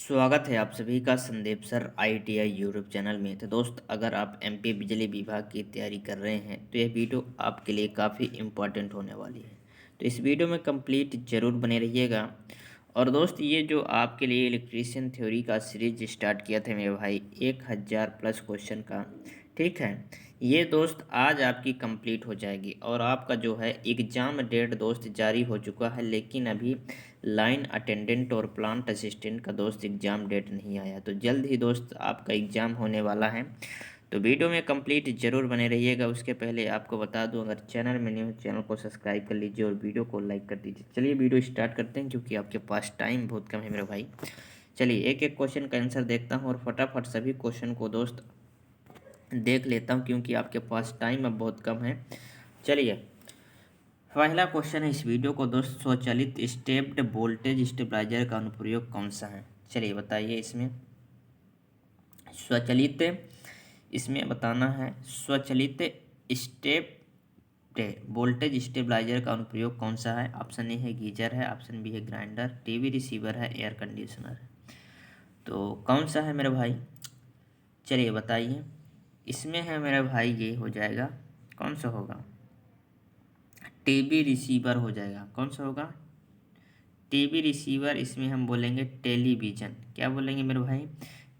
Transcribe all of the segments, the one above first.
स्वागत है आप सभी का Sandeep sir ITI YouTube channel में। तो दोस्त, अगर आप MP बिजली विभाग की तैयारी कर रहे हैं तो यह वीडियो आपके लिए काफ़ी इम्पोर्टेंट होने वाली है। तो इस वीडियो में कंप्लीट ज़रूर बने रहिएगा। और दोस्त, ये जो आपके लिए इलेक्ट्रीशियन थ्योरी का सीरीज स्टार्ट किया था मेरे भाई, 1000+ क्वेश्चन का, ठीक है, ये दोस्त आज आपकी कंप्लीट हो जाएगी। और आपका जो है एग्ज़ाम डेट दोस्त जारी हो चुका है, लेकिन अभी लाइन अटेंडेंट और प्लांट असिस्टेंट का दोस्त एग्ज़ाम डेट नहीं आया। तो जल्द ही दोस्त आपका एग्ज़ाम होने वाला है। तो वीडियो में कंप्लीट ज़रूर बने रहिएगा। उसके पहले आपको बता दूं, अगर चैनल में न्यू चैनल को सब्सक्राइब कर लीजिए और वीडियो को लाइक कर दीजिए। चलिए वीडियो स्टार्ट करते हैं, क्योंकि आपके पास टाइम बहुत कम है मेरे भाई। चलिए एक एक क्वेश्चन का आंसर देखता हूँ और फटाफट सभी क्वेश्चन को दोस्त देख लेता हूँ, क्योंकि आपके पास टाइम अब बहुत कम है। चलिए, पहला क्वेश्चन है इस वीडियो को दोस्त, स्वचालित स्टेप्ड वोल्टेज स्टेबलाइजर का अनुप्रयोग कौन सा है? चलिए बताइए। इसमें स्वचालित, इसमें बताना है स्वचालित स्टेप्ड वोल्टेज स्टेबलाइजर का अनुप्रयोग कौन सा है? ऑप्शन ए है गीजर है, ऑप्शन बी है ग्राइंडर, टीवी रिसीवर है, एयर कंडीशनर है। तो कौन सा है मेरे भाई? चलिए बताइए। इसमें है मेरे भाई, ये हो जाएगा, कौन सा होगा? टीवी रिसीवर हो जाएगा। कौन सा होगा? TV receiver. इसमें हम बोलेंगे टेलीविज़न। क्या बोलेंगे मेरे भाई?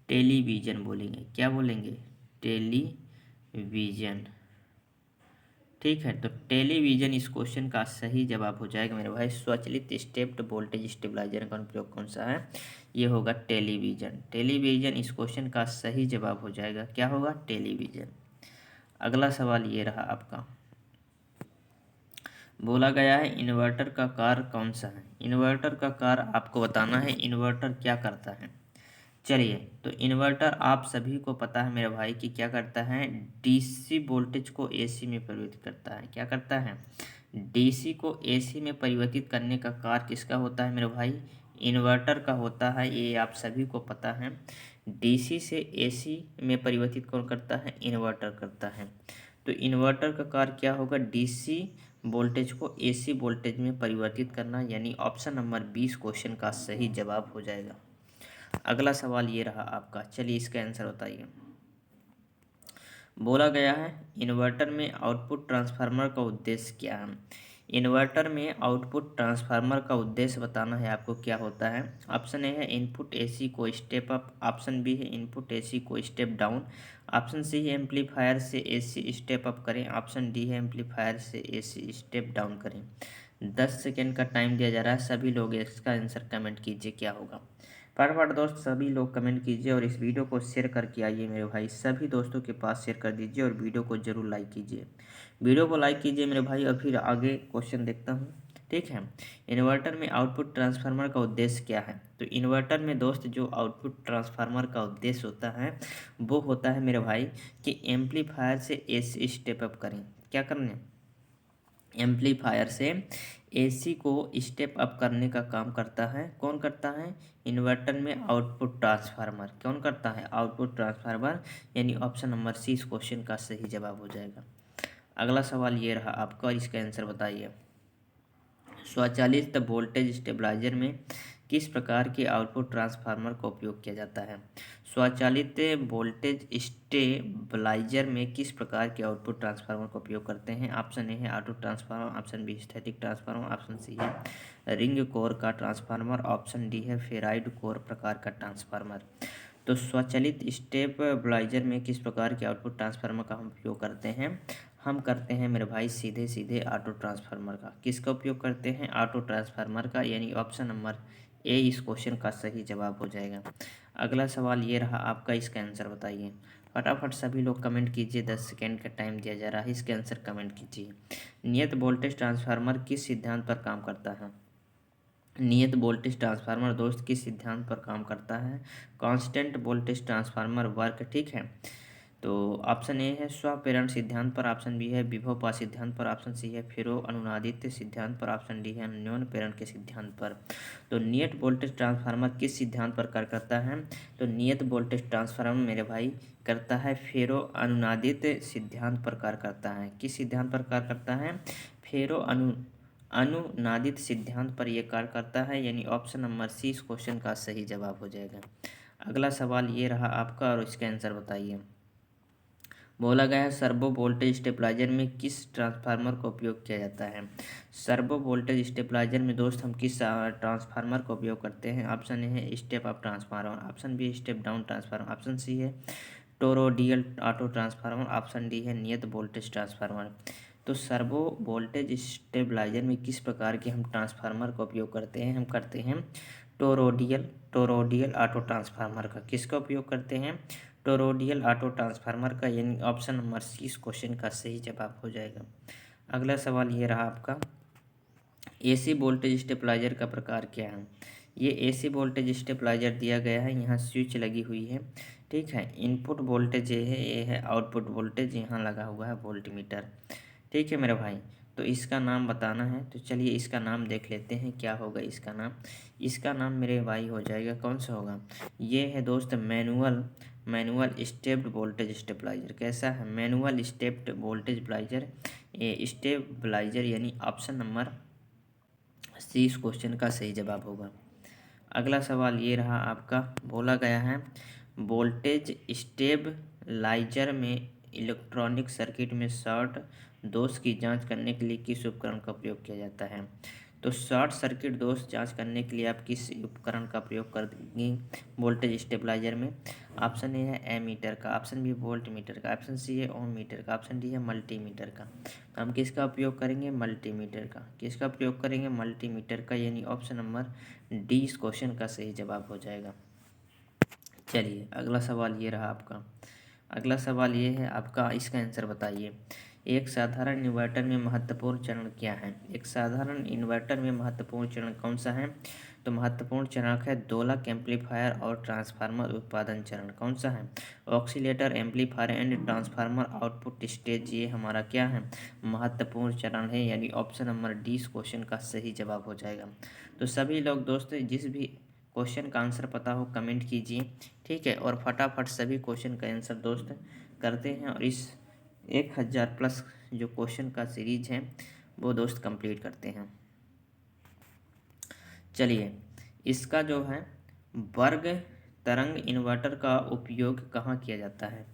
टेलीविज़न बोलेंगे। क्या बोलेंगे? टेलीविज़न। ठीक है, तो टेलीविज़न इस क्वेश्चन का सही जवाब हो जाएगा मेरे भाई। स्वचालित स्टेप्ड वोल्टेज स्टेबलाइजर का उपयोग कौन सा है? ये होगा टेलीविज़न। टेलीविज़न इस क्वेश्चन का सही जवाब हो जाएगा। क्या होगा? टेलीविज़न। अगला सवाल ये रहा आपका। बोला गया है इन्वर्टर का कार्य कौन सा है? इन्वर्टर का कार्य आपको बताना है। इन्वर्टर क्या करता है? चलिए, तो इन्वर्टर आप सभी को पता है मेरे भाई कि क्या करता है? डीसी वोल्टेज को एसी में परिवर्तित करता है। क्या करता है? डीसी को एसी में परिवर्तित करने का कार्य किसका होता है मेरे भाई? इन्वर्टर का होता है। ये आप सभी को पता है। डीसी से एसी में परिवर्तित कौन करता है? इन्वर्टर करता है। तो इन्वर्टर का कार्य क्या होगा? डीसी वोल्टेज को एसी वोल्टेज में परिवर्तित करना, यानी ऑप्शन नंबर 20 क्वेश्चन का सही जवाब हो जाएगा। अगला सवाल ये रहा आपका। चलिए इसका आंसर बताइए। बोला गया है इन्वर्टर में आउटपुट ट्रांसफार्मर का उद्देश्य क्या है? इन्वर्टर में आउटपुट ट्रांसफार्मर का उद्देश्य बताना है आपको। क्या होता है? ऑप्शन ए है इनपुट एसी को स्टेप अप, ऑप्शन बी है इनपुट एसी को स्टेप डाउन, ऑप्शन सी है एम्पलीफायर से एसी स्टेप अप करें, ऑप्शन डी है एम्पलीफायर से एसी स्टेप डाउन करें। 10 सेकेंड का टाइम दिया जा रहा है। सभी लोग इसका आंसर कमेंट कीजिए क्या होगा। फटाफट दोस्त सभी लोग कमेंट कीजिए और इस वीडियो को शेयर करके आइए मेरे भाई। सभी दोस्तों के पास शेयर कर दीजिए और वीडियो को जरूर लाइक कीजिए। वीडियो को लाइक कीजिए मेरे भाई, और फिर आगे क्वेश्चन देखता हूँ। ठीक है, इन्वर्टर में आउटपुट ट्रांसफार्मर का उद्देश्य क्या है? तो इन्वर्टर में दोस्त जो आउटपुट ट्रांसफार्मर का उद्देश्य होता है वो होता है मेरे भाई कि एम्पलीफायर से एसी स्टेप अप करें। क्या करने? एम्पलीफायर से एसी को स्टेप अप करने का काम करता है। कौन करता है? इन्वर्टर में आउटपुट ट्रांसफार्मर। कौन करता है? आउटपुट ट्रांसफार्मर, यानी ऑप्शन नंबर सी इस क्वेश्चन का सही जवाब हो जाएगा। अगला सवाल ये रहा आपका, और इसका आंसर बताइए। स्वचालित वोल्टेज स्टेबलाइजर में किस प्रकार के आउटपुट ट्रांसफार्मर का उपयोग किया जाता है? स्वचालित वोल्टेज स्टेबलाइजर में किस प्रकार के आउटपुट ट्रांसफार्मर का उपयोग करते हैं? ऑप्शन ए है auto transformer, option B static transformer, option C है रिंग कोर का ट्रांसफार्मर, ऑप्शन डी है फेराइड कोर प्रकार का ट्रांसफार्मर। तो स्वचालित स्टेबलाइजर में किस प्रकार के आउटपुट ट्रांसफार्मर का हम उपयोग करते हैं? हम करते हैं मेरे भाई सीधे सीधे ऑटो ट्रांसफार्मर का। किसका उपयोग करते हैं? ऑटो ट्रांसफार्मर का, यानी ऑप्शन नंबर ए इस क्वेश्चन का सही जवाब हो जाएगा। अगला सवाल ये रहा आपका, इसका आंसर बताइए। फटाफट सभी लोग कमेंट कीजिए। 10 सेकेंड का टाइम दिया जा रहा है। इसके आंसर कमेंट कीजिए। नियत वोल्टेज ट्रांसफार्मर किस सिद्धांत पर काम करता है? नियत वोल्टेज ट्रांसफार्मर दोस्त किस सिद्धांत पर काम करता है? Constant voltage transformer work. ठीक है, तो ऑप्शन ए है स्वप्रेरण सिद्धांत पर, ऑप्शन बी है विभव सिद्धांत पर, ऑप्शन सी है फेरो अनुनादित सिद्धांत पर, ऑप्शन डी है न्यून प्रेरण के सिद्धांत पर। तो नियत वोल्टेज ट्रांसफार्मर किस सिद्धांत पर कार्य करता है? तो नियत वोल्टेज ट्रांसफार्मर मेरे भाई करता है फेरो अनुनादित सिद्धांत पर कार्य करता है। किस सिद्धांत पर कार्य करता है? फेरो अनुनादित सिद्धांत पर यह कार्य करता है, यानी ऑप्शन नंबर सी इस क्वेश्चन का सही जवाब हो जाएगा। अगला सवाल ये रहा आपका और इसका आंसर बताइए। बोला गया है सर्वो वोल्टेज स्टेबलाइजर में किस ट्रांसफार्मर का उपयोग किया जाता है। सर्वो वोल्टेज स्टेबलाइजर में दोस्त हम किस ट्रांसफार्मर का उपयोग करते हैं। ऑप्शन ए है step up transformer, option B step down transformer, option C है toroidal auto transformer, option D है नियत वोल्टेज ट्रांसफार्मर। तो सर्वो वोल्टेज स्टेबलाइजर में किस प्रकार के हम ट्रांसफार्मर का उपयोग करते हैं। हम करते हैं टोरोडियल ऑटो ट्रांसफार्मर का। किसका उपयोग करते हैं, टोरोडियल ऑटो ट्रांसफार्मर का, यानी ऑप्शन नंबर सी इस क्वेश्चन का सही जवाब हो जाएगा। अगला सवाल ये रहा आपका, एसी वोल्टेज स्टेबलाइजर का प्रकार क्या है। ये एसी वोल्टेज स्टेबलाइजर दिया गया है, यहाँ स्विच लगी हुई है, ठीक है। इनपुट वोल्टेज ये है आउटपुट वोल्टेज, यहाँ लगा हुआ है वोल्टमीटर, ठीक है मेरे भाई। तो इसका नाम बताना है, तो चलिए इसका नाम देख लेते हैं क्या होगा इसका नाम। इसका नाम मेरे भाई हो जाएगा, कौन सा होगा, ये है दोस्त मैनुअल स्टेप्ड वोल्टेज स्टेबलाइजर। कैसा है, मैनुअल स्टेप्ड वोल्टेज ब्लाइजर स्टेबलाइजर, यानी ऑप्शन नंबर सी इस क्वेश्चन का सही जवाब होगा। अगला सवाल ये रहा आपका, बोला गया है वोल्टेज स्टेबलाइजर में इलेक्ट्रॉनिक सर्किट में शॉर्ट दोष की जांच करने के लिए किस उपकरण का प्रयोग किया जाता है। तो शॉर्ट सर्किट दोष जांच करने के लिए आप किस उपकरण का प्रयोग करेंगे वोल्टेज स्टेबलाइजर में। ऑप्शन ए है एमीटर का, ऑप्शन बी वोल्ट मीटर का, ऑप्शन सी है ओम मीटर का, ऑप्शन डी है मल्टीमीटर का। तो हम किसका उपयोग करेंगे, मल्टीमीटर का। किसका प्रयोग करेंगे, मल्टीमीटर का, यानी ऑप्शन नंबर डी इस क्वेश्चन का सही जवाब हो जाएगा। चलिए अगला सवाल ये रहा आपका। अगला सवाल ये है आपका, इसका आंसर बताइए। एक साधारण इन्वर्टर में महत्वपूर्ण चरण क्या है। एक साधारण इन्वर्टर में महत्वपूर्ण चरण कौन सा है। तो महत्वपूर्ण चरण है दोलक, एम्पलीफायर और ट्रांसफार्मर उत्पादन चरण। कौन सा है, oscillator, amplifier and transformer output stage, ये हमारा क्या है, महत्वपूर्ण चरण है, यानी ऑप्शन नंबर डी इस क्वेश्चन का सही जवाब हो जाएगा। तो सभी लोग दोस्तों जिस भी क्वेश्चन का आंसर पता हो कमेंट कीजिए, ठीक है, और फटाफट सभी क्वेश्चन का आंसर दोस्त करते हैं, और इस 1000 प्लस जो क्वेश्चन का सीरीज है वो दोस्त कंप्लीट करते हैं। चलिए इसका जो है वर्ग तरंग इन्वर्टर का उपयोग कहाँ किया जाता है।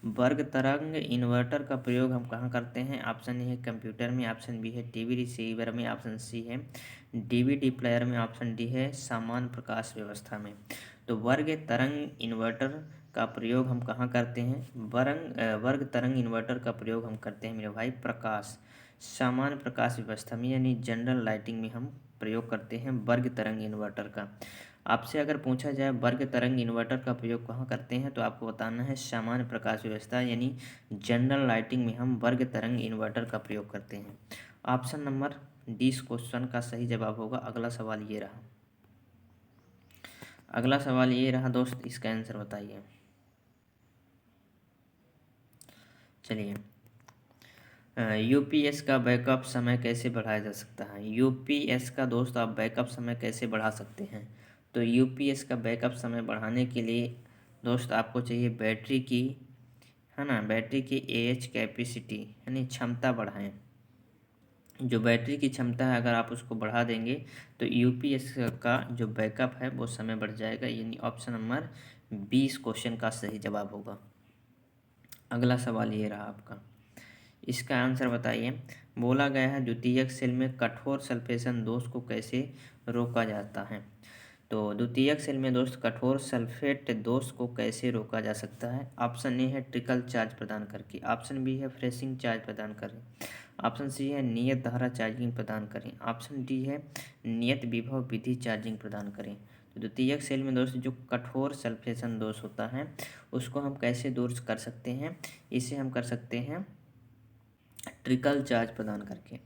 वर्ग तरंग इन्वर्टर का प्रयोग हम कहाँ करते हैं। ऑप्शन ए है कंप्यूटर में, ऑप्शन बी है टीवी रिसीवर में, ऑप्शन सी है डीवीडी प्लेयर में, ऑप्शन डी है सामान्य प्रकाश व्यवस्था में। तो वर्ग तरंग इन्वर्टर का प्रयोग हम कहाँ करते हैं, वर्ग तरंग इन्वर्टर का प्रयोग हम करते हैं मेरे भाई प्रकाश सामान्य प्रकाश व्यवस्था में, यानी जनरल लाइटिंग में हम प्रयोग करते हैं वर्ग तरंग इन्वर्टर का। आपसे अगर पूछा जाए वर्ग तरंग इन्वर्टर का प्रयोग कहाँ करते हैं, तो आपको बताना है सामान्य प्रकाश व्यवस्था, यानी जनरल लाइटिंग में हम वर्ग तरंग इन्वर्टर का प्रयोग करते हैं। ऑप्शन नंबर डी इस क्वेश्चन का सही जवाब होगा। अगला सवाल ये रहा, अगला सवाल ये रहा दोस्त, इसका आंसर बताइए। चलिए यूपीएस का बैकअप समय कैसे बढ़ाया जा सकता है। यूपीएस का दोस्त आप बैकअप समय कैसे बढ़ा सकते हैं। तो यूपीएस का बैकअप समय बढ़ाने के लिए दोस्त आपको चाहिए बैटरी की, है ना, बैटरी की एएच कैपेसिटी यानी क्षमता बढ़ाएं। जो बैटरी की क्षमता है अगर आप उसको बढ़ा देंगे तो यूपीएस का जो बैकअप है वो समय बढ़ जाएगा, यानी ऑप्शन नंबर 20 क्वेश्चन का सही जवाब होगा। अगला सवाल ये रहा आपका, इसका आंसर बताइए। बोला गया है द्वितीयक सेल में कठोर सल्फेशन दोष को कैसे रोका जाता है। तो द्वितीयक सेल में दोस्त कठोर सल्फेट दोष को कैसे रोका जा सकता है। ऑप्शन ए है ट्रिकल चार्ज प्रदान करके, ऑप्शन बी है फ्रेशिंग चार्ज प्रदान करें, ऑप्शन सी है नियत धारा चार्जिंग प्रदान करें, ऑप्शन डी है नियत विभव विधि चार्जिंग प्रदान करें। तो द्वितीयक सेल में दोस्त जो कठोर सल्फेशन दोष होता है उसको हम कैसे दूर कर सकते हैं, इसे हम कर सकते हैं ट्रिकल चार्ज प्रदान करके।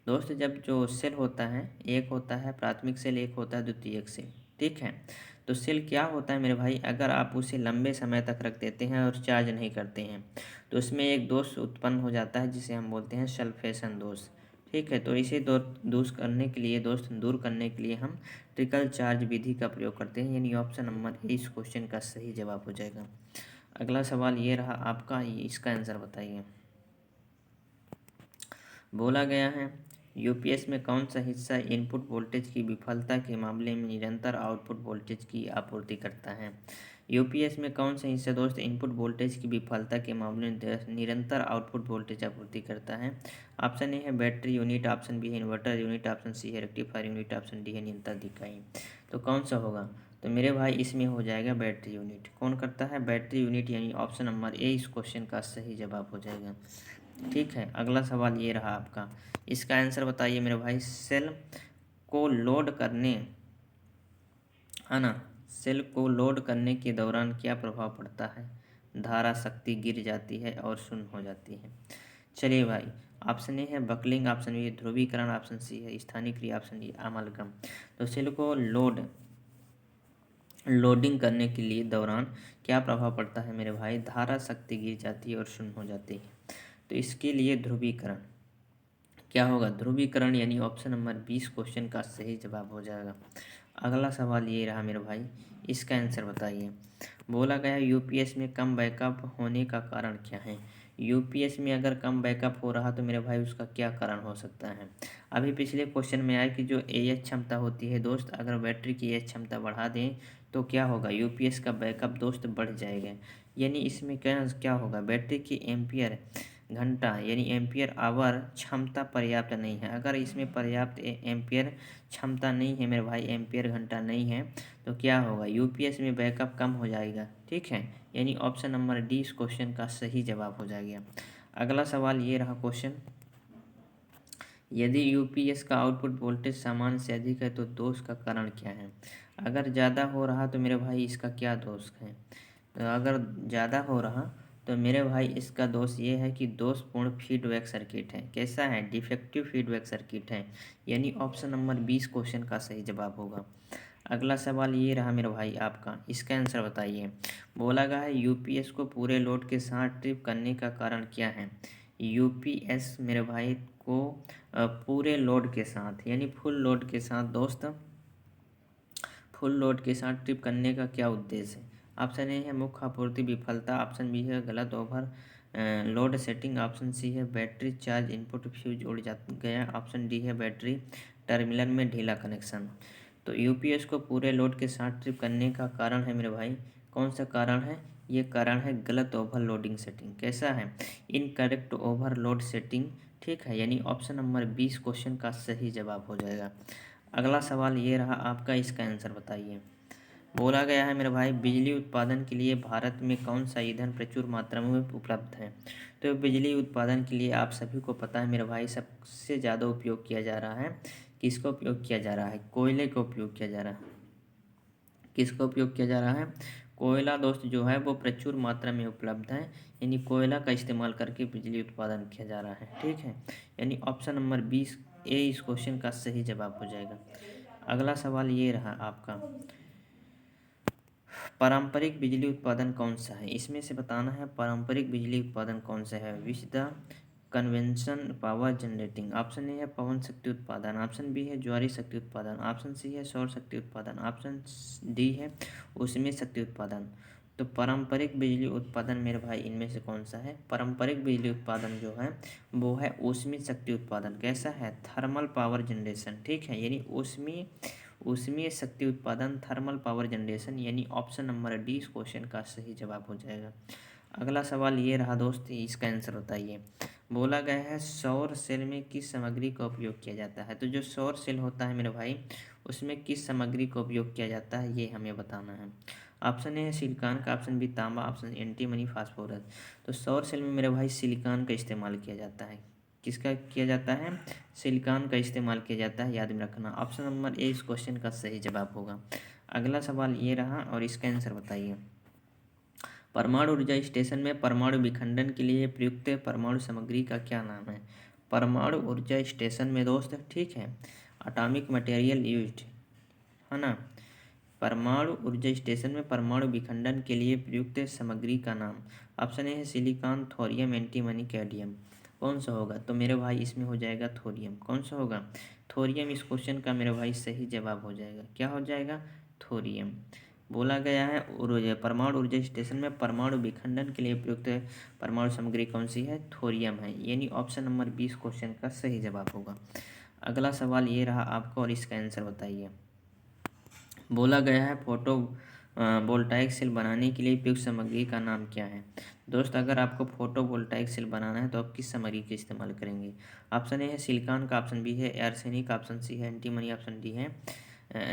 दोस्त जब जो सेल होता है, एक होता है प्राथमिक सेल, एक होता है द्वितीयक सेल, ठीक है। तो सेल क्या होता है मेरे भाई, अगर आप उसे लंबे समय तक रख देते हैं और चार्ज नहीं करते हैं तो उसमें एक दोष उत्पन्न हो जाता है जिसे हम बोलते हैं सल्फेशन दोष, ठीक है। तो इसे दूर करने के लिए दोस्त दूर करने के लिए हम ट्रिकल चार्ज विधि का प्रयोग करते हैं, यानी ऑप्शन नंबर ए इस क्वेश्चन का सही जवाब हो जाएगा। अगला सवाल ये रहा आपका, इसका आंसर बताइए। बोला गया है यूपीएस में कौन सा हिस्सा इनपुट वोल्टेज की विफलता के मामले में निरंतर आउटपुट वोल्टेज की आपूर्ति करता है? यूपीएस में कौन सा हिस्सा दोस्त इनपुट वोल्टेज की विफलता के मामले में निरंतर आउटपुट वोल्टेज आपूर्ति करता है? ऑप्शन ए है बैटरी यूनिट, ऑप्शन बी है इन्वर्टर यूनिट, ऑप्शन सी है रेक्टिफायर यूनिट, ऑप्शन डी है नियंत्रण इकाई। तो कौन सा होगा? तो मेरे भाई इसमें हो जाएगा बैटरी यूनिट। कौन करता है? बैटरी यूनिट, यानी ऑप्शन नंबर ए इस क्वेश्चन का सही जवाब हो जाएगा। ठीक है, अगला सवाल ये रहा आपका, इसका आंसर बताइए मेरे भाई। सेल को लोड करने, है ना, सेल को लोड करने के दौरान क्या प्रभाव पड़ता है? धारा शक्ति गिर जाती है और शून्य हो जाती है। चलिए भाई, ऑप्शन ए है बकलिंग, ऑप्शन बी है ध्रुवीकरण, ऑप्शन सी है स्थानीयक्रिया, ऑप्शन डी अमलगम। तो सेल को लोडिंग करने के लिए दौरान क्या प्रभाव पड़ता है मेरे भाई? धारा शक्ति गिर जाती है और शून्य हो जाती है। तो इसके लिए ध्रुवीकरण क्या होगा? ध्रुवीकरण, यानी ऑप्शन नंबर 20 क्वेश्चन का सही जवाब हो जाएगा। अगला सवाल ये रहा मेरे भाई, इसका आंसर बताइए। बोला गया यूपीएस में कम बैकअप होने का कारण क्या है? यूपीएस में अगर कम बैकअप हो रहा तो मेरे भाई उसका क्या कारण हो सकता है? अभी पिछले क्वेश्चन में आया कि जो एएच क्षमता होती है दोस्त, अगर बैटरी की एएच क्षमता बढ़ा दें तो क्या होगा? यूपीएस का बैकअप दोस्त बढ़ जाएगा। यानी इसमें क्या क्या होगा? बैटरी की एम्पियर घंटा यानी एम्पियर आवर क्षमता पर्याप्त नहीं है। अगर इसमें पर्याप्त एम्पियर क्षमता नहीं है मेरे भाई, एम्पियर घंटा नहीं है, तो क्या होगा? यूपीएस में बैकअप कम हो जाएगा। ठीक है, यानी ऑप्शन नंबर डी इस क्वेश्चन का सही जवाब हो जाएगा। अगला सवाल ये रहा क्वेश्चन, यदि यूपीएस का आउटपुट वोल्टेज सामान्य से अधिक है तो दोष का कारण क्या है? अगर ज़्यादा हो रहा तो मेरे भाई इसका क्या दोष है? तो अगर ज़्यादा हो रहा तो मेरे भाई इसका दोष ये है कि दोषपूर्ण फीडबैक सर्किट है। कैसा है? डिफेक्टिव फीडबैक सर्किट है, यानी ऑप्शन नंबर 20 क्वेश्चन का सही जवाब होगा। अगला सवाल ये रहा मेरे भाई आपका, इसका आंसर बताइए। बोला गया है यूपीएस को पूरे लोड के साथ ट्रिप करने का कारण क्या है? यूपीएस मेरे भाई को पूरे लोड के साथ यानी फुल लोड के साथ दोस्त, फुल लोड के साथ ट्रिप करने का क्या उद्देश्य है? ऑप्शन ए है मुख्य आपूर्ति विफलता, ऑप्शन बी है गलत overload setting, option C है बैटरी चार्ज इनपुट फ्यूज उड़ जा गया, ऑप्शन डी है बैटरी टर्मिनल में ढीला कनेक्शन। तो यूपीएस को पूरे लोड के साथ ट्रिप करने का कारण है मेरे भाई, कौन सा कारण है? ये कारण है गलत ओवरलोडिंग सेटिंग। कैसा है? Incorrect overload setting. ठीक है, यानी ऑप्शन नंबर 20 क्वेश्चन का सही जवाब हो जाएगा। अगला सवाल ये रहा आपका, इसका आंसर बताइए। बोला गया है मेरे भाई बिजली उत्पादन के लिए भारत में कौन सा ईंधन प्रचुर मात्रा में उपलब्ध है? तो बिजली उत्पादन के लिए आप सभी को पता है मेरे भाई, सबसे ज़्यादा उपयोग किया जा रहा है, किसका उपयोग किया जा रहा है? कोयले का उपयोग किया जा रहा है। किसका उपयोग किया जा रहा है? कोयला दोस्त जो है वो प्रचुर मात्रा में उपलब्ध है, यानी कोयला का इस्तेमाल करके बिजली उत्पादन किया जा रहा है। ठीक है, यानी ऑप्शन नंबर 20 ए इस क्वेश्चन का सही जवाब हो जाएगा। अगला सवाल ये रहा आपका, पारंपरिक बिजली उत्पादन कौन सा है? इसमें से बताना है पारंपरिक बिजली उत्पादन कौन सा है। Which the convention power generating. Option A है पवन शक्ति उत्पादन, ऑप्शन बी है ज्वारी शक्ति उत्पादन, ऑप्शन सी है सौर शक्ति उत्पादन, ऑप्शन डी है ऊष्मीय शक्ति उत्पादन। तो पारंपरिक बिजली उत्पादन मेरे भाई इनमें से कौन सा है? पारंपरिक बिजली उत्पादन जो है वो है ऊष्मीय शक्ति उत्पादन। कैसा है? Thermal power generation. ठीक है, यानी ऊष्मीय शक्ति उत्पादन, थर्मल पावर जनरेशन, यानी ऑप्शन नंबर डी इस क्वेश्चन का सही जवाब हो जाएगा। अगला सवाल ये रहा दोस्त, इसका आंसर बताइए। बोला गया है सौर सेल में किस सामग्री का उपयोग किया जाता है? तो जो सौर सेल होता है मेरे भाई उसमें किस सामग्री का उपयोग किया जाता है ये हमें बताना है। ऑप्शन ए है सिलिकॉन का, ऑप्शन बी तांबा, ऑप्शन एंटीमनी फास्फोरस। तो सौर सेल में मेरे भाई सिलिकॉन का इस्तेमाल किया जाता है। किसका किया जाता है? सिलिकॉन का इस्तेमाल किया जाता है, याद में रखना। ऑप्शन नंबर ए इस क्वेश्चन का सही जवाब होगा। अगला सवाल ये रहा और इसका आंसर बताइए। परमाणु ऊर्जा स्टेशन में परमाणु विखंडन के लिए प्रयुक्त परमाणु सामग्री का क्या नाम है? परमाणु ऊर्जा स्टेशन में दोस्त, ठीक है, एटॉमिक मटेरियल यूज्ड, है ना। परमाणु ऊर्जा स्टेशन में परमाणु विखंडन के लिए प्रयुक्त सामग्री का नाम, ऑप्शन ए है सिलिकॉन, थोरियम, एंटीमनी, कैडमियम। कौन सा होगा? तो मेरे भाई इसमें हो जाएगा थोरियम। कौन सा होगा? थोरियम इस क्वेश्चन का मेरे भाई सही जवाब हो जाएगा। क्या हो जाएगा? थोरियम। बोला गया है परमाणु ऊर्जा स्टेशन में परमाणु विखंडन के लिए प्रयुक्त परमाणु सामग्री कौन सी है? थोरियम है, यानी ऑप्शन नंबर 20 क्वेश्चन का सही जवाब होगा। अगला सवाल ये रहा आपका और इसका आंसर बताइए। बोला गया है फोटो वोल्टाइक सेल बनाने के लिए उपयुक्त सामग्री का नाम क्या है। दोस्त अगर आपको फोटो वोल्टाइक सेल बनाना है तो आप किस सामग्री का इस्तेमाल करेंगे। ऑप्शन ए है सिलिकॉन का, ऑप्शन बी है एर्सेनिक, ऑप्शन सी है एंटीमनी, ऑप्शन डी है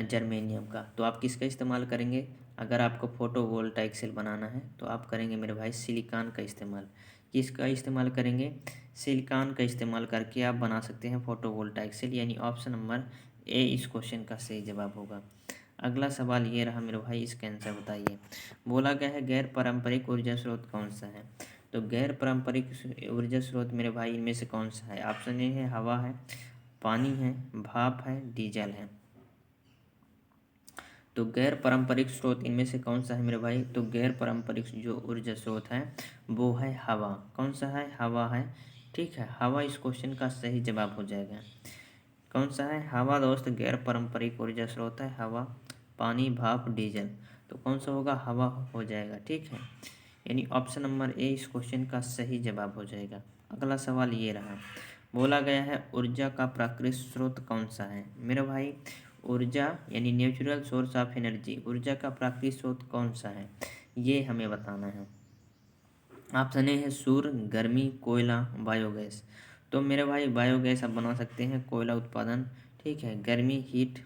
जर्मेनियम का। तो आप किसका इस्तेमाल करेंगे। अगर आपको फोटो वोल्टाइक सेल बनाना है तो आप करेंगे मेरे भाई सिलिकॉन का इस्तेमाल। किसका इस्तेमाल करेंगे, सिलिकॉन का इस्तेमाल करके आप बना सकते हैं फोटो वोल्टाइक सेल, यानी ऑप्शन नंबर ए इस क्वेश्चन का सही जवाब होगा। अगला सवाल ये रहा मेरे भाई, इसका आंसर बताइए। बोला गया है गैर पारंपरिक ऊर्जा स्रोत कौन सा है। तो गैर पारंपरिक ऊर्जा स्रोत मेरे भाई इनमें से कौन सा है। ऑप्शन ए है हवा है, पानी है, भाप है, डीजल है। तो गैर पारंपरिक स्रोत इनमें से कौन सा है मेरे भाई। तो गैर पारंपरिक जो ऊर्जा स्रोत है वो है हवा। कौन सा है, हवा है। ठीक है, हवा इस क्वेश्चन का सही जवाब हो जाएगा। कौन सा है, हवा दोस्त गैर पारंपरिक ऊर्जा स्रोत है हवा, पानी, भाप, डीजल। तो कौन सा होगा, हवा हो जाएगा। ठीक है, यानी ऑप्शन नंबर ए इस क्वेश्चन का सही जवाब हो जाएगा। अगला सवाल ये रहा, बोला गया है ऊर्जा का प्राकृतिक स्रोत कौन सा है। मेरे भाई ऊर्जा यानी नेचुरल सोर्स ऑफ एनर्जी, ऊर्जा का प्राकृतिक स्रोत कौन सा है ये हमें बताना है। ऑप्शन ए है सूर्य, गर्मी, कोयला, बायोगैस। तो मेरे भाई बायोगैस आप बना सकते हैं, कोयला उत्पादन। ठीक है, गर्मी हीट,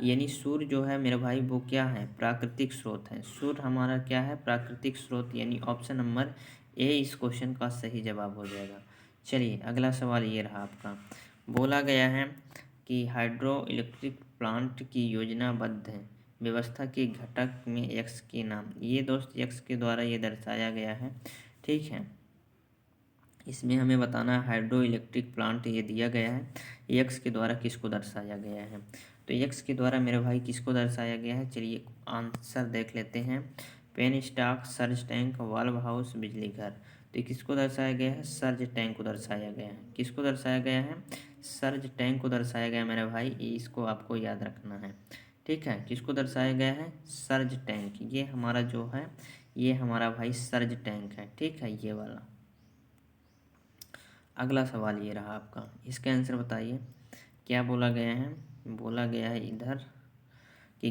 यानी सूर्य जो है मेरे भाई वो क्या है, प्राकृतिक स्रोत है। सूर्य हमारा क्या है, प्राकृतिक स्रोत, यानी ऑप्शन नंबर ए इस क्वेश्चन का सही जवाब हो जाएगा। चलिए अगला सवाल ये रहा आपका। बोला गया है कि हाइड्रो इलेक्ट्रिक प्लांट की योजनाबद्ध है व्यवस्था के घटक में एक्स के नाम। ये दोस्त एक्स के द्वारा ये दर्शाया गया है। ठीक है, इसमें हमें बताना है हाइड्रो इलेक्ट्रिक प्लांट ये दिया गया है, यक्स के द्वारा किसको दर्शाया गया है। तो यक्स के द्वारा मेरे भाई किसको दर्शाया गया है, चलिए आंसर देख लेते हैं। Penstock, surge tank, valve house, बिजली घर। तो ये किसको दर्शाया गया है, सर्ज टैंक को दर्शाया गया है। किसको दर्शाया गया है, सर्ज टैंक को दर्शाया गया है मेरे भाई, इसको आपको याद रखना है। ठीक है, किसको दर्शाया गया है, सर्ज टैंक। ये हमारा जो है ये हमारा भाई सर्ज टैंक है। ठीक है, ये वाला। अगला सवाल ये रहा आपका, इसका आंसर बताइए। क्या बोला गया है, बोला गया है इधर कि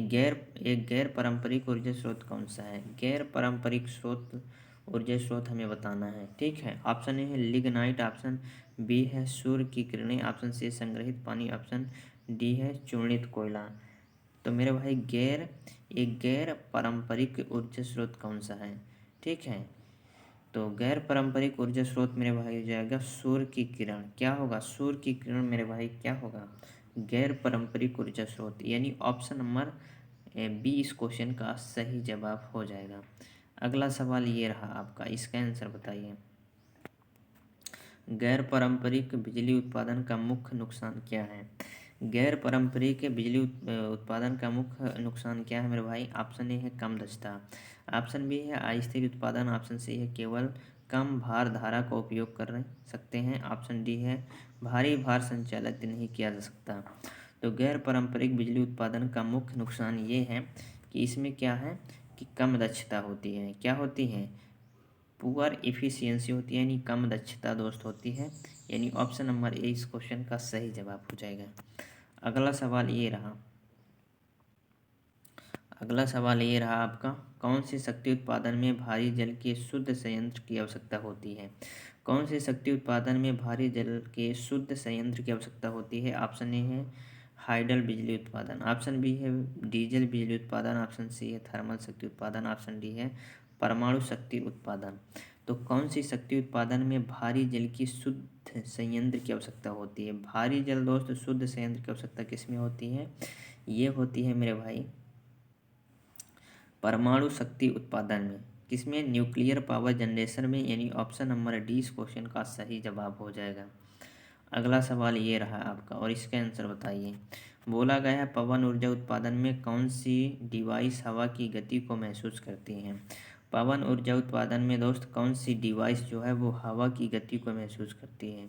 एक गैर पारंपरिक ऊर्जा स्रोत कौन सा है। गैर पारंपरिक स्रोत ऊर्जा स्रोत हमें बताना है। ठीक है, ऑप्शन ए है लिग्नाइट, ऑप्शन बी है सूर्य की किरणें, ऑप्शन सी संग्रहित पानी, ऑप्शन डी है चूर्णित कोयला। तो मेरे भाई एक गैर पारंपरिक ऊर्जा स्रोत कौन सा है। ठीक है, तो गैर पारंपरिक ऊर्जा स्रोत मेरे भाई हो जाएगा सूर्य की किरण। क्या होगा, सूर्य की किरण मेरे भाई क्या होगा, गैर पारंपरिक ऊर्जा स्रोत, यानी ऑप्शन नंबर बी इस क्वेश्चन का सही जवाब हो जाएगा। अगला सवाल ये रहा आपका, इसका आंसर बताइए। गैर पारंपरिक बिजली उत्पादन का मुख्य नुकसान क्या है। गैर पारंपरिक बिजली उत्पादन का मुख्य नुकसान क्या है मेरे भाई। ऑप्शन ए है कम दक्षता, ऑप्शन बी है अस्थिर उत्पादन, ऑप्शन सी है केवल कम भार धारा का उपयोग कर सकते हैं, ऑप्शन डी है भारी भार संचालित नहीं किया जा सकता। तो गैर पारंपरिक बिजली उत्पादन का मुख्य नुकसान ये है कि इसमें क्या है कि कम दक्षता होती है। क्या होती है, पुअर इफ़िशियंसी होती है, यानी कम दक्षता दोस्त होती है, यानी ऑप्शन नंबर ए इस क्वेश्चन का सही जवाब हो जाएगा। अगला सवाल ये रहा, अगला सवाल ये रहा आपका, कौन से शक्ति उत्पादन में भारी जल के शुद्ध संयंत्र की आवश्यकता होती है। कौन से शक्ति उत्पादन में भारी जल के शुद्ध संयंत्र की आवश्यकता होती है। ऑप्शन ए है हाइडल बिजली उत्पादन, ऑप्शन बी है डीजल बिजली उत्पादन, ऑप्शन सी है थर्मल शक्ति उत्पादन, ऑप्शन डी है परमाणु शक्ति उत्पादन। तो कौन सी शक्ति उत्पादन में भारी जल की शुद्ध संयंत्र की आवश्यकता होती है। भारी जल दोस्त शुद्ध संयंत्र की आवश्यकता किसमें होती है, ये होती है मेरे भाई परमाणु शक्ति उत्पादन में। किसमें, न्यूक्लियर पावर जनरेशन में, यानी ऑप्शन नंबर डी इस क्वेश्चन का सही जवाब हो जाएगा। अगला सवाल ये रहा आपका और इसका आंसर बताइए। बोला गया है पवन ऊर्जा उत्पादन में कौन सी डिवाइस हवा की गति को महसूस करती हैं। पवन ऊर्जा उत्पादन में दोस्त कौन सी डिवाइस जो है वो हवा की गति को महसूस करती है।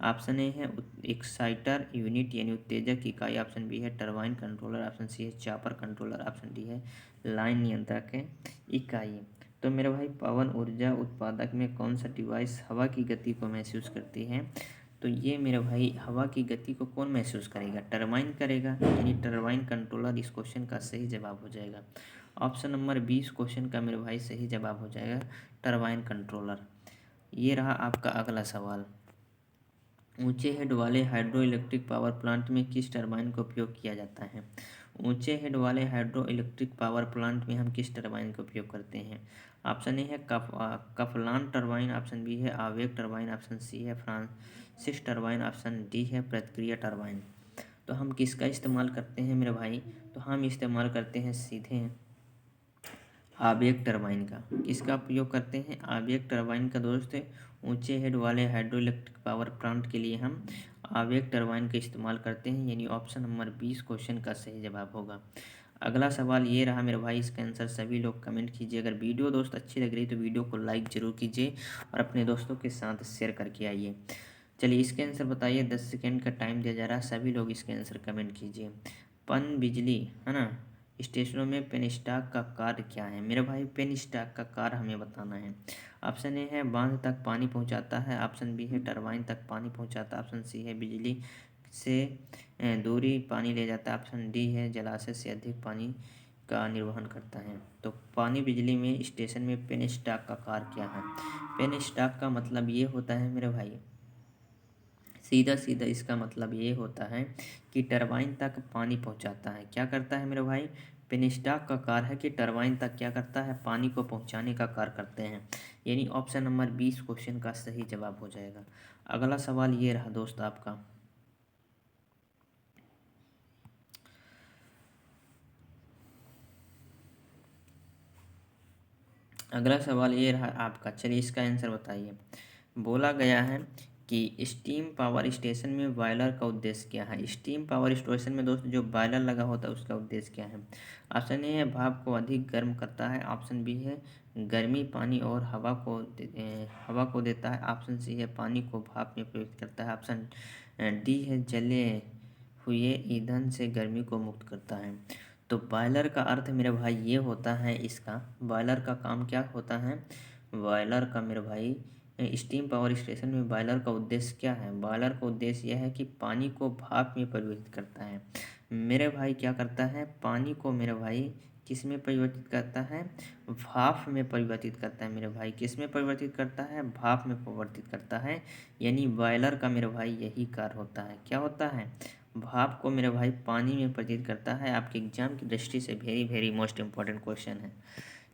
ऑप्शन ए है एक्साइटर यूनिट यानी उत्तेजक इकाई, ऑप्शन बी है टरबाइन कंट्रोलर, ऑप्शन सी है चापर कंट्रोलर, ऑप्शन डी है लाइन नियंत्रक इकाई। तो मेरे भाई पवन ऊर्जा उत्पादक में कौन सा डिवाइस हवा की गति को महसूस करती है। तो ये मेरे भाई हवा की गति को कौन महसूस करेगा? टरबाइन करेगा, यानी टरबाइन कंट्रोलर इस क्वेश्चन का सही जवाब हो जाएगा। ऑप्शन नंबर 20 क्वेश्चन का मेरे भाई सही जवाब हो जाएगा टरबाइन कंट्रोलर। ये रहा आपका अगला सवाल। ऊंचे हेड वाले हाइड्रो इलेक्ट्रिक पावर प्लांट में किस टरबाइन का उपयोग किया जाता है? ऊंचे हेड वाले हाइड्रो इलेक्ट्रिक पावर प्लांट में हम किस टरबाइन का उपयोग करते हैं? ऑप्शन ए है कफलान टरबाइन, ऑप्शन बी है आवेग टरबाइन, ऑप्शन सी है फ्रांसिस टरबाइन, ऑप्शन डी है प्रतिक्रिया टरबाइन। तो हम किसका इस्तेमाल करते हैं मेरे भाई? तो हम इस्तेमाल करते हैं सीधे आवेग टरबाइन का। किसका उपयोग करते हैं? आवेग टरबाइन का दोस्त। ऊंचे हेड वाले हाइड्रो इलेक्ट्रिक पावर प्लांट के लिए हम आवेग टरबाइन का इस्तेमाल करते हैं, यानी ऑप्शन नंबर 20 क्वेश्चन का सही जवाब होगा। अगला सवाल ये रहा मेरे भाई, इसका आंसर सभी लोग कमेंट कीजिए। अगर वीडियो दोस्त अच्छी लग रही तो वीडियो को लाइक ज़रूर कीजिए और अपने दोस्तों के साथ शेयर करके आइए। चलिए इसके आंसर बताइए, 10 सेकेंड का टाइम दिया जा रहा है, सभी लोग इसके आंसर कमेंट कीजिए। पन बिजली है ना स्टेशनों में पेनस्टॉक का कार्य क्या है? मेरे भाई पेनस्टॉक का कार्य हमें बताना है। ऑप्शन ए है बांध तक पानी पहुंचाता है, ऑप्शन बी है टरबाइन तक पानी पहुंचाता है, ऑप्शन सी है बिजली से दूरी पानी ले जाता है, ऑप्शन डी है जलाशय से अधिक पानी का निर्वहन करता है। तो पानी बिजली में स्टेशन में पेनस्टॉक का कार्य क्या है? पेनस्टॉक का मतलब ये होता है मेरे भाई, सीधा सीधा इसका मतलब ये होता है कि टरबाइन तक पानी पहुंचाता है। क्या करता है मेरे भाई? पेनस्टॉक का कार्य है कि टरबाइन तक क्या करता है? पानी को पहुंचाने का कार्य करते हैं, यानी ऑप्शन नंबर 20 क्वेश्चन का सही जवाब हो जाएगा। अगला सवाल ये रहा दोस्त आपका। अगला सवाल ये रहा आपका, चलिए इसका आंसर बताइए। बोला गया है कि स्टीम पावर स्टेशन में बॉयलर का उद्देश्य क्या है? स्टीम पावर स्टेशन में दोस्त जो बॉयलर लगा होता है उसका उद्देश्य क्या है? ऑप्शन ए है भाप को अधिक गर्म करता है, ऑप्शन बी है गर्मी पानी और हवा को देता है, ऑप्शन सी है पानी को भाप में प्रयुक्त करता है, ऑप्शन डी है जले हुए ईंधन से गर्मी को मुक्त करता है। तो बॉयलर का अर्थ मेरे भाई ये होता है, इसका बॉयलर का काम क्या होता है? बॉयलर का मेरे भाई स्टीम पावर स्टेशन में बॉयलर का उद्देश्य क्या है? बॉयलर का उद्देश्य यह है कि पानी को भाप में परिवर्तित करता है। मेरे भाई क्या करता है? पानी को मेरे भाई किस में परिवर्तित करता है? भाप में परिवर्तित करता है मेरे भाई। किस में परिवर्तित करता है? भाप में परिवर्तित करता है, यानी बॉयलर का मेरे भाई यही कार्य होता है। क्या होता है? भाप को मेरे भाई पानी में परिवर्तित करता है। आपके एग्जाम की दृष्टि से very very most important question है।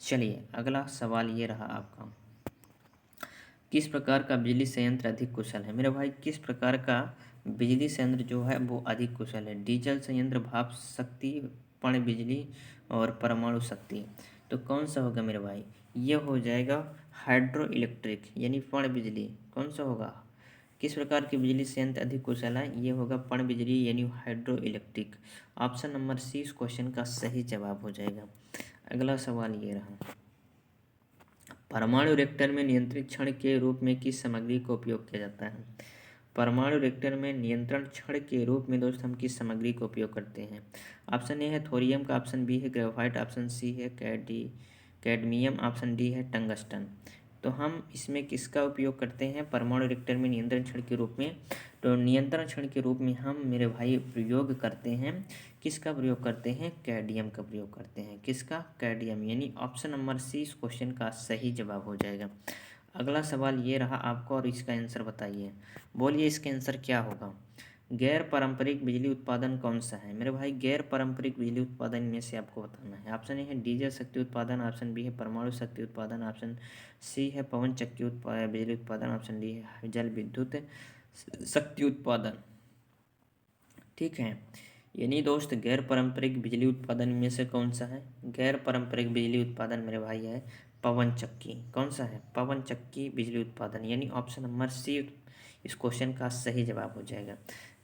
चलिए अगला सवाल ये रहा आपका, किस प्रकार का बिजली संयंत्र अधिक कुशल है? मेरे भाई किस प्रकार का बिजली संयंत्र जो है वो अधिक कुशल है? डीजल संयंत्र, भाप शक्ति, पर्ण बिजली और परमाणु शक्ति। तो कौन सा होगा मेरे भाई? ये हो जाएगा हाइड्रो इलेक्ट्रिक, यानी पर्ण बिजली। कौन सा होगा? किस प्रकार की बिजली संयंत्र अधिक कुशल है? ये होगा पर्ण बिजली, यानी hydroelectric. Option number C इस क्वेश्चन का सही जवाब हो जाएगा। अगला सवाल ये रहा, परमाणु रिएक्टर में नियंत्रित क्षण के रूप में किस सामग्री का उपयोग किया जाता है? परमाणु रिएक्टर में नियंत्रण क्षण के रूप में दोस्त हम किस सामग्री का उपयोग करते हैं? ऑप्शन ए है थोरियम का, ऑप्शन बी है ग्रेफाइट, ऑप्शन सी है कैडमियम, ऑप्शन डी है टंगस्टन। तो हम इसमें किसका उपयोग करते हैं परमाणु रिएक्टर में नियंत्रण क्षण के रूप में? तो नियंत्रण क्षण के रूप में हम मेरे भाई प्रयोग करते हैं, किसका प्रयोग करते हैं? कैडमियम का प्रयोग करते हैं। किसका? कैडमियम, यानी ऑप्शन नंबर सी इस क्वेश्चन का सही जवाब हो जाएगा। अगला सवाल ये रहा आपका और इसका आंसर बताइए। बोलिए इसका आंसर क्या होगा? गैर पारंपरिक बिजली उत्पादन कौन सा है? मेरे भाई गैर पारंपरिक बिजली उत्पादन में से आपको बताना है। ऑप्शन ए है डीजल शक्ति उत्पादन, ऑप्शन बी है परमाणु शक्ति उत्पादन, ऑप्शन सी है पवन चक्की बिजली उत्पादन, ऑप्शन डी है जल विद्युत शक्ति उत्पादन। ठीक है, यानी दोस्त गैर पारंपरिक बिजली उत्पादन में से कौन सा है? गैर पारंपरिक बिजली उत्पादन मेरे भाई है पवन चक्की। कौन सा है? पवन चक्की बिजली उत्पादन, यानी ऑप्शन नंबर सी इस क्वेश्चन का सही जवाब हो जाएगा।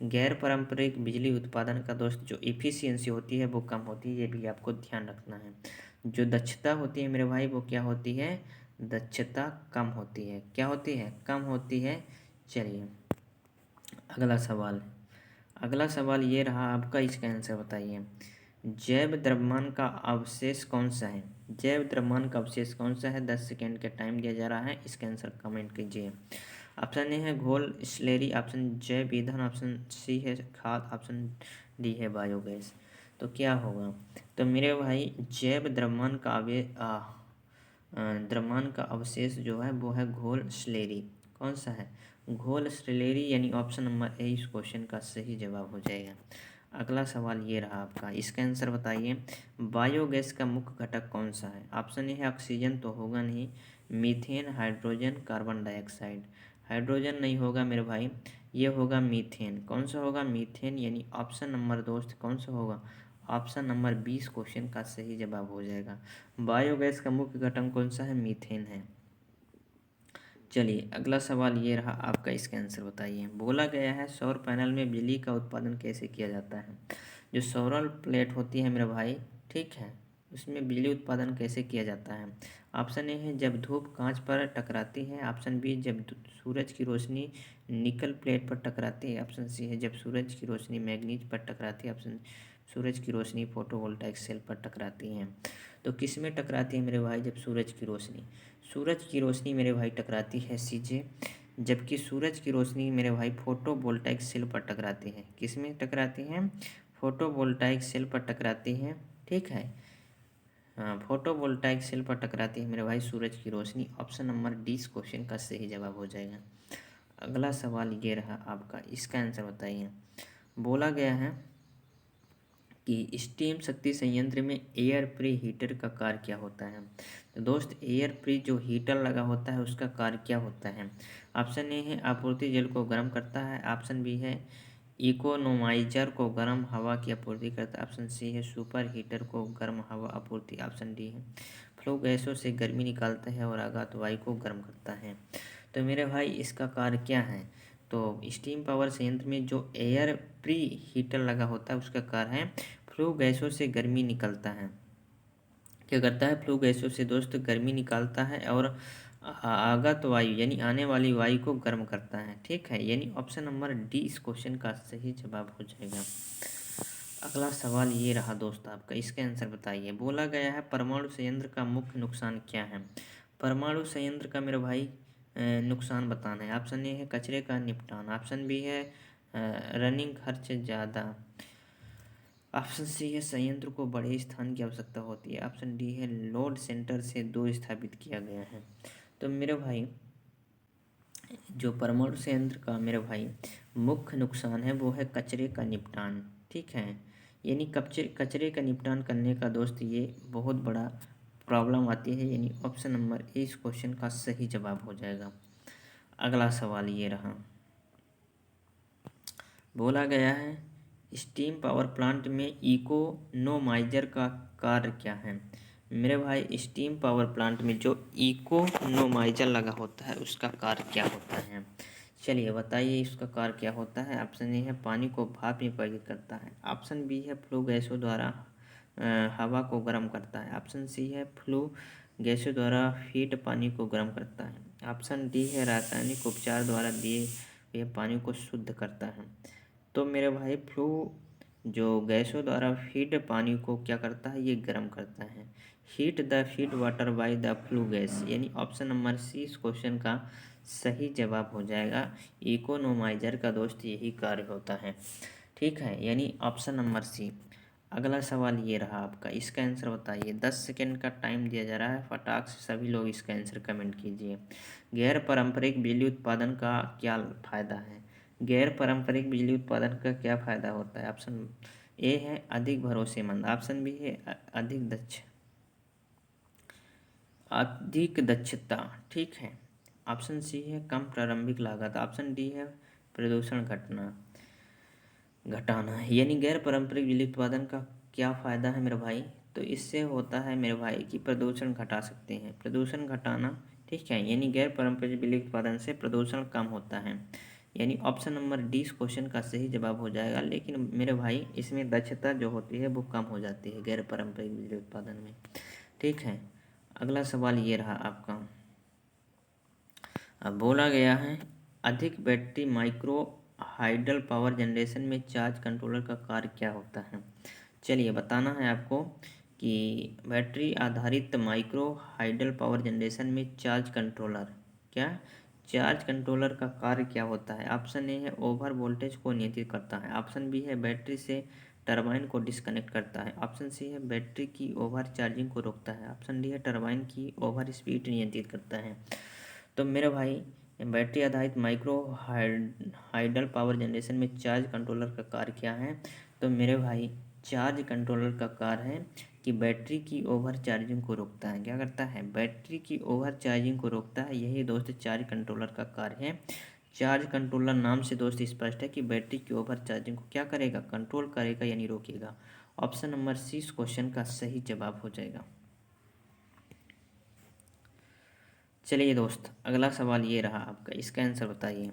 गैर पारंपरिक बिजली उत्पादन का दोस्त जो इफ़िशियंसी होती है वो कम होती है, ये भी आपको ध्यान रखना है। जो दक्षता होती है मेरे भाई वो क्या होती है? दक्षता कम होती है। क्या होती है? कम होती है। चलिए अगला सवाल, अगला सवाल ये रहा आपका, इसका आंसर बताइए। जैव द्रव्यमान का अवशेष कौन सा है? जैव द्रव्यमान का अवशेष कौन सा है? 10 सेकेंड का टाइम दिया जा रहा है, इसका आंसर कमेंट कीजिए। ऑप्शन ए है घोल स्लेरी, ऑप्शन जैव ईंधन, ऑप्शन सी है खाद, ऑप्शन डी है बायोगैस। तो क्या होगा? तो मेरे भाई जैव द्रव्यमान का अवशेष जो है वो है घोल स्लेरी। कौन सा है? घोल स्लेरी, यानी ऑप्शन नंबर ए इस क्वेश्चन का सही जवाब हो जाएगा। अगला सवाल ये रहा आपका, इसका आंसर बताइए। बायोगैस का मुख्य घटक कौन सा है? ऑप्शन ए है ऑक्सीजन, तो होगा नहीं। Methane, hydrogen, carbon dioxide. Hydrogen नहीं होगा मेरे भाई, ये होगा मीथेन। कौन सा होगा? मीथेन, यानी ऑप्शन नंबर दोस्त कौन सा होगा? ऑप्शन नंबर 20 क्वेश्चन का सही जवाब हो जाएगा। बायोगैस का मुख्य घटक कौन सा है? मीथेन है। चलिए अगला सवाल ये रहा आपका, इसका आंसर बताइए। बोला गया है सौर पैनल में बिजली का उत्पादन कैसे किया जाता है? जो सोलर प्लेट होती है मेरे भाई, ठीक है, उसमें बिजली उत्पादन कैसे किया जाता है? ऑप्शन ए है जब धूप कांच पर टकराती है, ऑप्शन बी जब सूरज की रोशनी निकल प्लेट पर टकराती है, ऑप्शन सी है जब सूरज की रोशनी मैग्नीज पर टकराती है, ऑप्शन सूरज की रोशनी फोटोवोल्टाइक सेल पर टकराती है। तो किस में टकराती है मेरे भाई? जब सूरज की रोशनी मेरे भाई टकराती है सीजे, जबकि सूरज की रोशनी मेरे भाई फोटोवोल्टाइक सेल पर टकराती है। किस में टकराती है? फोटोवोल्टाइक सेल पर टकराती है, ठीक है। हाँ, फोटोवोल्टाइक सेल पर टकराती है मेरे भाई सूरज की रोशनी। ऑप्शन नंबर डी इस क्वेश्चन का सही जवाब हो जाएगा। अगला सवाल ये रहा आपका, इसका आंसर बताइए। बोला गया है कि स्टीम शक्ति संयंत्र में एयर प्री हीटर का कार्य क्या होता है? तो दोस्त एयर प्री जो हीटर लगा होता है उसका कार्य क्या होता है? ऑप्शन ए है आपूर्ति जल को गर्म करता है, ऑप्शन बी है इकोनोमाइजर को गर्म हवा की आपूर्ति करता है, ऑप्शन सी है सुपर हीटर को गर्म हवा आपूर्ति, ऑप्शन डी है फ्लो गैसों से गर्मी निकालता है और आगात वायु को गर्म करता है। तो मेरे भाई इसका कार्य क्या है? तो स्टीम पावर संयंत्र में जो एयर प्री हीटर लगा होता है उसका कार्य है फ्लू गैसों से गर्मी निकलता है। क्या करता है? फ्लू गैसों से दोस्त गर्मी निकालता है और आगत वायु यानी आने वाली वायु को गर्म करता है, ठीक है। यानी ऑप्शन नंबर डी इस क्वेश्चन का सही जवाब हो जाएगा। अगला सवाल ये रहा दोस्त आपका, इसका आंसर बताइए। बोला गया है परमाणु संयंत्र का मुख्य नुकसान क्या है? परमाणु संयंत्र का मेरे भाई नुकसान बताना है। ऑप्शन ए है कचरे का निपटान, ऑप्शन बी है रनिंग खर्च ज़्यादा, ऑप्शन सी है संयंत्र को बड़े स्थान की आवश्यकता होती है, ऑप्शन डी है लोड सेंटर से दूर स्थापित किया गया है। तो मेरे भाई जो परमाणु संयंत्र का मेरे भाई मुख्य नुकसान है वो है कचरे का निपटान, ठीक है। यानी कचरे का निपटान करने का दोस्त ये बहुत बड़ा प्रॉब्लम आती है, यानी ऑप्शन नंबर ए इस क्वेश्चन का सही जवाब हो जाएगा। अगला सवाल ये रहा, बोला गया है स्टीम पावर प्लांट में इकोनोमाइजर का कार्य क्या है? मेरे भाई स्टीम पावर प्लांट में जो इकोनोमाइजर लगा होता है उसका कार्य क्या होता है? चलिए बताइए इसका कार्य क्या होता है। ऑप्शन ए है पानी को भाप में परिवर्तित करता है, ऑप्शन बी है फ्लू गैसों द्वारा हवा को गर्म करता है, ऑप्शन सी है फ्लू गैसों द्वारा हीट पानी को गर्म करता है, ऑप्शन डी है रासायनिक उपचार द्वारा दिए हुए पानी को शुद्ध करता है। तो मेरे भाई फ्लू जो गैसों द्वारा फीड पानी को क्या करता है? ये गर्म करता है। Heat the feed water by the flue gas, यानी ऑप्शन नंबर सी इस क्वेश्चन का सही जवाब हो जाएगा। इकोनोमाइजर का दोस्त यही कार्य होता है, ठीक है, यानी ऑप्शन नंबर सी। अगला सवाल ये रहा आपका, इसका आंसर बताइए। 10 सेकेंड का टाइम दिया जा रहा है, फटाक से सभी लोग इसका आंसर कमेंट कीजिए। गैर पारंपरिक बिजली उत्पादन का क्या फ़ायदा है? गैर पारंपरिक बिजली उत्पादन का क्या फ़ायदा होता है? ऑप्शन ए है अधिक भरोसेमंद, ऑप्शन बी है अधिक दक्षता, ठीक है, ऑप्शन सी है कम प्रारंभिक लागत, ऑप्शन डी है प्रदूषण घटाना। यानी गैर पारंपरिक बिजली उत्पादन का क्या फ़ायदा है मेरे भाई? तो इससे होता है मेरे भाई कि प्रदूषण घटा सकते हैं, प्रदूषण घटाना, ठीक है। यानी गैर पारंपरिक बिजली उत्पादन से प्रदूषण कम होता है, यानी ऑप्शन नंबर डी इस क्वेश्चन का सही जवाब हो जाएगा। लेकिन मेरे भाई इसमें दक्षता जो होती है वो कम हो जाती है गैर पारंपरिक बिजली उत्पादन में, ठीक है। अगला सवाल ये रहा आपका, अब बोला गया है अधिक battery micro hydel power generation में चार्ज कंट्रोलर का कार्य क्या होता है? चलिए बताना है आपको कि बैटरी आधारित माइक्रो हाइडल पावर जनरेशन में चार्ज कंट्रोलर क्या चार्ज कंट्रोलर का कार्य क्या होता है? ऑप्शन ए है ओवर वोल्टेज को नियंत्रित करता है। ऑप्शन बी है बैटरी से टरबाइन को डिस्कनेक्ट करता है। ऑप्शन सी है बैटरी की ओवर चार्जिंग को रोकता है। ऑप्शन डी है टरबाइन की ओवर स्पीड नियंत्रित करता है। तो मेरे भाई बैटरी आधारित माइक्रो हाइडल पावर जनरेशन में चार्ज कंट्रोलर का कार्य क्या है? तो मेरे भाई चार्ज कंट्रोलर का कार्य है कि बैटरी की ओवर चार्जिंग को रोकता है। क्या करता है? बैटरी की ओवर चार्जिंग को रोकता है। यही दोस्त चार्ज कंट्रोलर का कार्य है। चार्ज कंट्रोलर नाम से दोस्त स्पष्ट है कि बैटरी की ओवर चार्जिंग को क्या करेगा? कंट्रोल करेगा यानी रोकेगा। ऑप्शन नंबर सी इस क्वेश्चन का सही जवाब हो जाएगा। चलिए दोस्त, अगला सवाल ये रहा आपका, इसका आंसर बताइए।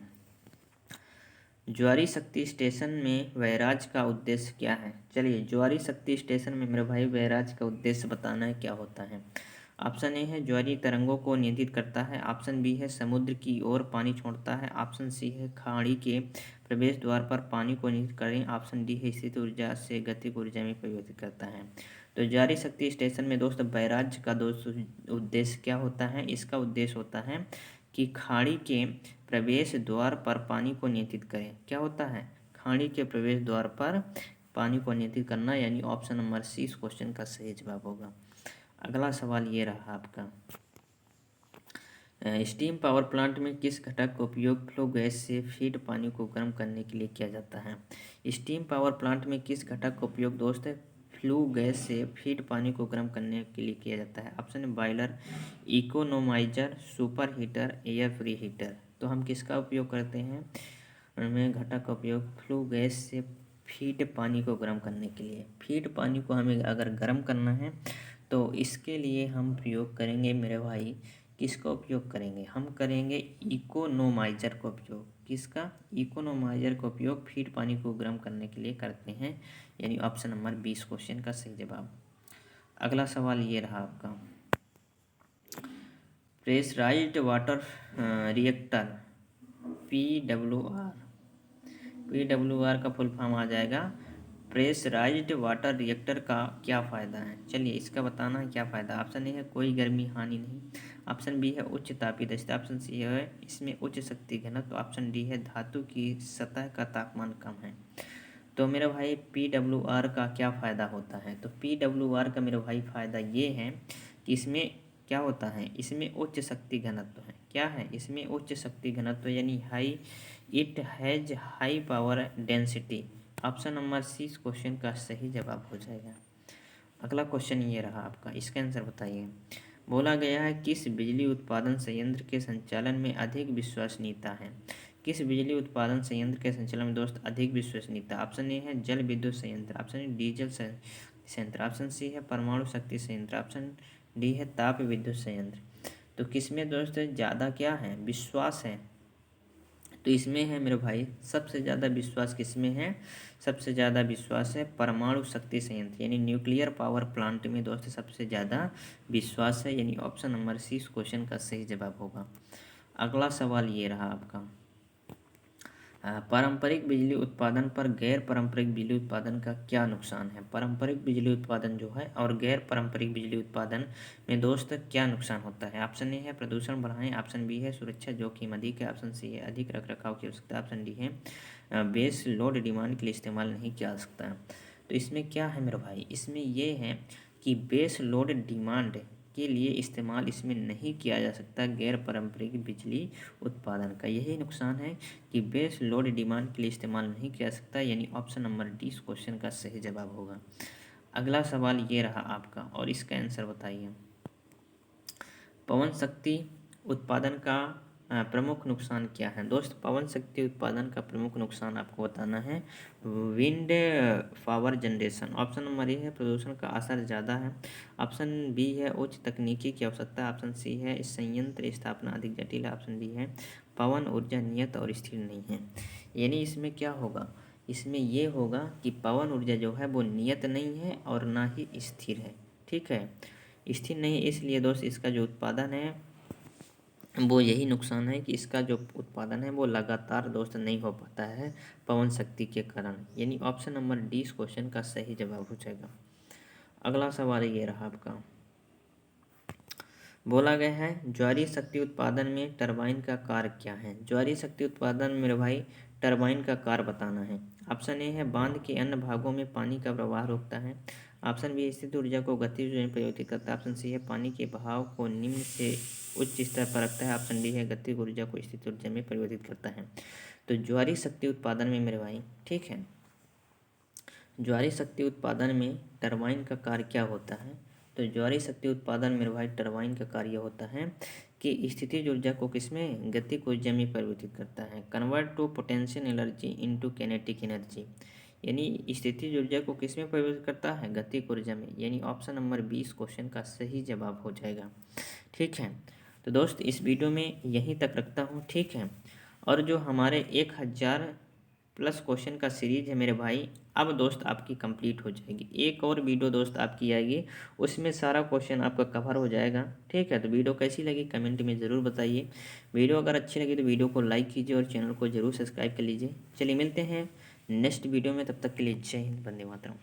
ज्वारी शक्ति स्टेशन में बैराज का उद्देश्य क्या है? चलिए, ज्वारी शक्ति स्टेशन में मेरे भाई बैराज का उद्देश्य बताना है क्या होता है। ऑप्शन ए है ज्वारी तरंगों को नियंत्रित करता है। ऑप्शन बी है समुद्र की ओर पानी छोड़ता है। ऑप्शन सी है खाड़ी के प्रवेश द्वार पर पानी को नियंत्रित करें। ऑप्शन डी है स्थित ऊर्जा से गतिक ऊर्जा में परिवर्तित करता है। तो ज्वारी शक्ति स्टेशन में दोस्त बैराज का दोस्त उद्देश्य क्या होता है? इसका उद्देश्य होता है कि खाड़ी के प्रवेश द्वार पर पानी को नियंत्रित करें। क्या होता है? खाड़ी के प्रवेश द्वार पर पानी को नियंत्रित करना, यानी ऑप्शन नंबर सी इस क्वेश्चन का सही जवाब होगा। अगला सवाल ये रहा आपका, स्टीम पावर प्लांट में किस घटक का उपयोग फ्लो गैस से फीड पानी को गर्म करने के लिए किया जाता है? स्टीम पावर प्लांट में किस घटक का उपयोग दोस्त फ्लू गैस से फीड पानी को गर्म करने के लिए किया जाता है? Option boiler, economiser, super heater, air free heater. तो हम किसका उपयोग करते हैं? उनमें घटक का उपयोग फ्लू गैस से फीड पानी को गर्म करने के लिए। फीड पानी को हमें अगर गर्म करना है तो इसके लिए हम प्रयोग करेंगे मेरे भाई, किसका उपयोग करेंगे? हम करेंगे इकोनोमाइजर का उपयोग। किसका? इकोनोमाइजर का उपयोग फीड पानी को गर्म करने के लिए करते हैं, यानी ऑप्शन नंबर 20 क्वेश्चन का सही जवाब। अगला सवाल ये रहा आपका, प्रेशराइज्ड वाटर रिएक्टर PWR का फुल फॉर्म आ जाएगा प्रेशराइज्ड वाटर रिएक्टर का क्या फ़ायदा है? चलिए, इसका बताना है क्या फ़ायदा। ऑप्शन ए है कोई गर्मी हानि नहीं। ऑप्शन बी है उच्च तापीय दक्षता। ऑप्शन सी है इसमें उच्च शक्ति घनत्व। ऑप्शन डी है धातु की सतह का तापमान कम है। तो मेरे भाई PWR का क्या फ़ायदा होता है? तो PWR का मेरे भाई फ़ायदा ये है कि इसमें क्या होता है? इसमें उच्च शक्ति घनत्व है। क्या है? इसमें उच्च शक्ति घनत्व, यानी it has high power density. Option number C इस क्वेश्चन का सही जवाब हो जाएगा। अगला क्वेश्चन ये रहा आपका, इसका आंसर बताइए। बोला गया है किस बिजली उत्पादन संयंत्र के संचालन में अधिक विश्वसनीयता है? किस बिजली उत्पादन संयंत्र के संचालन में दोस्त अधिक विश्वसनीयता? ऑप्शन ए है जल विद्युत संयंत्र। ऑप्शन डीजल संयंत्र। ऑप्शन सी है परमाणु शक्ति संयंत्र। ऑप्शन डी है ताप विद्युत संयंत्र। तो किसमें दोस्त ज़्यादा क्या है? विश्वास है। तो इसमें है मेरे भाई सबसे ज़्यादा विश्वास किसमें है? सबसे ज़्यादा विश्वास है परमाणु शक्ति संयंत्र, यानी न्यूक्लियर पावर प्लांट में दोस्त सबसे ज़्यादा विश्वास है, यानी ऑप्शन नंबर सी इस क्वेश्चन का सही जवाब होगा। अगला सवाल ये रहा आपका, पारंपरिक बिजली उत्पादन पर गैर पारंपरिक बिजली उत्पादन का क्या नुकसान है? पारंपरिक बिजली उत्पादन जो है और गैर पारंपरिक बिजली उत्पादन में दोस्त क्या नुकसान होता है? ऑप्शन ए है प्रदूषण बढ़ाएं। ऑप्शन बी है सुरक्षा जोखिम अधिक है। ऑप्शन सी है अधिक रख रखाव की आवश्यकता। ऑप्शन डी है बेस लोड डिमांड के लिए इस्तेमाल नहीं किया जा सकता है। तो इसमें क्या है मेरे भाई? इसमें ये है कि बेस लोड डिमांड के लिए इस्तेमाल इसमें नहीं किया जा सकता गैर पारंपरिक बिजली उत्पादन का। यही नुकसान है कि बेस लोड डिमांड के लिए इस्तेमाल नहीं किया जा सकता, यानी ऑप्शन नंबर डी इस क्वेश्चन का सही जवाब होगा। अगला सवाल ये रहा आपका और इसका आंसर बताइए। पवन शक्ति उत्पादन का प्रमुख नुकसान क्या है? दोस्त पवन शक्ति उत्पादन का प्रमुख नुकसान आपको बताना है wind power generation. Option number A है प्रदूषण का असर ज़्यादा है। ऑप्शन बी है उच्च तकनीकी की आवश्यकता। ऑप्शन सी है इस संयंत्र स्थापना अधिक जटिल है। ऑप्शन डी है पवन ऊर्जा नियत और स्थिर नहीं है। यानी इसमें क्या होगा? इसमें ये होगा कि पवन ऊर्जा जो है वो नियत नहीं है और ना ही स्थिर है। ठीक है, स्थिर नहीं, इसलिए दोस्त इसका जो उत्पादन है वो यही नुकसान है कि इसका जो उत्पादन है वो लगातार दोस्त नहीं हो पाता है पवन शक्ति के कारण, यानी ऑप्शन नंबर डी इस क्वेश्चन का सही जवाब हो जाएगा। अगला सवाल ये रहा आपका, बोला गया है ज्वारीय शक्ति उत्पादन में टरबाइन का कार्य क्या है। ज्वारीय शक्ति उत्पादन में मेरे भाई टरबाइन का कार्य बताना है। ऑप्शन ए है बांध के अन्य भागों में पानी का प्रवाह रोकता है। ऑप्शन बी स्थिर ऊर्जा को गतिज ऊर्जा में परिवर्तित करता है। ऑप्शन सी है पानी के बहाव को निम्न से उच्च स्तर पर रखता है। ऑप्शन डी है गतिज ऊर्जा को स्थिर ऊर्जा में परिवर्तित करता है। तो ज्वारीय शक्ति उत्पादन में मेरे भाई ठीक है, ज्वारीय शक्ति उत्पादन में टरबाइन का कार्य क्या होता है। तो ज्वारीय शक्ति उत्पादन मेरे भाई टरबाइन का कार्य होता है कि स्थितिज ऊर्जा को किसमें गतिज ऊर्जा में परिवर्तित करता है। Convert to potential energy into kinetic energy, यानी स्थितिज ऊर्जा को किसमें परिवर्तित करता है, गतिज ऊर्जा में। यानी ऑप्शन नंबर 20 क्वेश्चन का सही जवाब हो जाएगा। ठीक है, तो दोस्त इस वीडियो में यहीं तक रखता हूँ। ठीक है, और जो हमारे 1000+ क्वेश्चन का सीरीज है मेरे भाई, अब दोस्त आपकी कंप्लीट हो जाएगी। एक और वीडियो दोस्त आपकी आएगी, उसमें सारा क्वेश्चन आपका कवर हो जाएगा। ठीक है, तो वीडियो कैसी लगी कमेंट में ज़रूर बताइए। वीडियो अगर अच्छी लगी तो वीडियो को लाइक कीजिए और चैनल को ज़रूर सब्सक्राइब कर लीजिए। चलिए मिलते हैं नेक्स्ट वीडियो में, तब तक के लिए जय हिंद, वंदे मातरम।